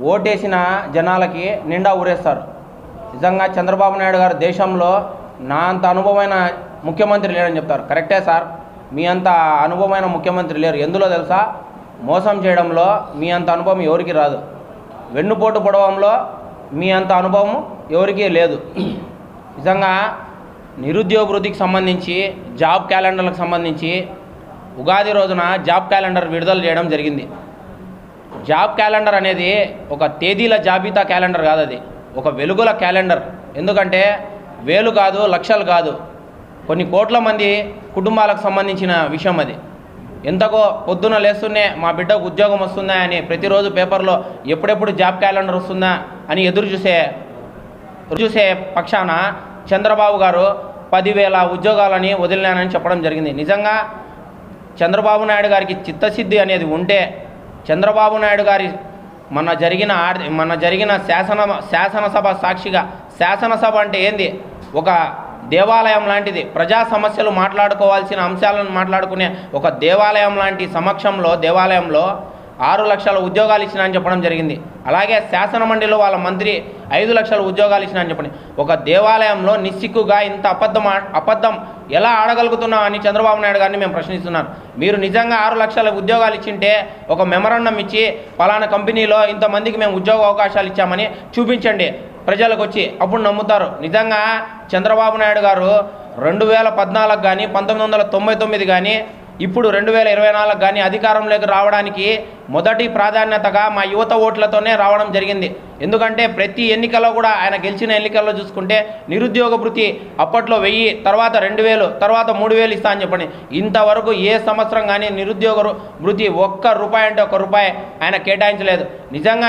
ఓటేసిన జనాలకి నిండా ఊరేస్తారు. నిజంగా చంద్రబాబు నాయుడు గారు దేశంలో నా అంత అనుభవమైన ముఖ్యమంత్రి లేరని చెప్తారు. కరెక్టే సార్, మీ అంత అనుభవమైన ముఖ్యమంత్రి లేరు. ఎందులో తెలుసా? మోసం చేయడంలో మీ అంత అనుభవం ఎవరికి రాదు. వెన్నుపోటు పొడవంలో మీ అంత అనుభవం ఎవరికీ లేదు. నిజంగా నిరుద్యోగ వృద్ధికి సంబంధించి, జాబ్ క్యాలెండర్లకు సంబంధించి ఉగాది రోజున జాబ్ క్యాలెండర్ విడుదల చేయడం జరిగింది. జాబ్ క్యాలెండర్ అనేది ఒక తేదీల జాబితా క్యాలెండర్ కాదు, అది ఒక వెలుగుల క్యాలెండర్. ఎందుకంటే వేలు కాదు, లక్షలు కాదు, కొన్ని కోట్ల మంది కుటుంబాలకు సంబంధించిన విషయం అది. ఎంతకో పొద్దున లేస్తూనే మా బిడ్డకు ఉద్యోగం వస్తుందా అని ప్రతిరోజు పేపర్లో ఎప్పుడెప్పుడు జాబ్ క్యాలెండర్ వస్తుందా అని ఎదురు చూసే పక్షాన చంద్రబాబు గారు 10,000 ఉద్యోగాలని వదిలినానని చెప్పడం జరిగింది. నిజంగా చంద్రబాబు నాయుడు గారికి చిత్తశుద్ధి అనేది ఉంటే, చంద్రబాబు నాయుడు గారి మన జరిగిన శాసనసభ సాక్షిగా, శాసనసభ అంటే ఏంది? ఒక దేవాలయం లాంటిది. ప్రజా సమస్యలు మాట్లాడుకోవాల్సిన అంశాలను మాట్లాడుకునే ఒక దేవాలయం లాంటి దేవాలయంలో 6 లక్షల ఉద్యోగాలు ఇచ్చినా అని చెప్పడం జరిగింది. అలాగే శాసన మండలిలో వాళ్ళ మంత్రి 5 లక్షల ఉద్యోగాలు ఇచ్చినా అని చెప్పండి. ఒక దేవాలయంలో నిస్సిగ్గుగా ఇంత అబద్ధం ఎలా ఆడగలుగుతున్నా అని చంద్రబాబు నాయుడు గారిని మేము ప్రశ్నిస్తున్నాం. మీరు నిజంగా 6 లక్షల ఉద్యోగాలు ఇచ్చింటే ఒక మెమరాండం ఇచ్చి పలానా కంపెనీలో ఇంతమందికి మేము ఉద్యోగ అవకాశాలు ఇచ్చామని చూపించండి ప్రజలకు వచ్చి, అప్పుడు నమ్ముతారు. నిజంగా చంద్రబాబు నాయుడు గారు 2014 కానీ, 1999 కానీ, ఇప్పుడు 2024 కానీ అధికారంలోకి రావడానికి మొదటి ప్రాధాన్యతగా మా యువత ఓట్లతోనే రావడం జరిగింది. ఎందుకంటే ప్రతి ఎన్నికల్లో కూడా ఆయన గెలిచిన ఎన్నికల్లో చూసుకుంటే నిరుద్యోగ భృతి అప్పట్లో 1000, తర్వాత 2000, తర్వాత 3000 ఇస్తా అని చెప్పండి. ఇంతవరకు ఏ సంవత్సరం కానీ నిరుద్యోగ భృతి ₹1 అంటే ₹1 ఆయన కేటాయించలేదు. నిజంగా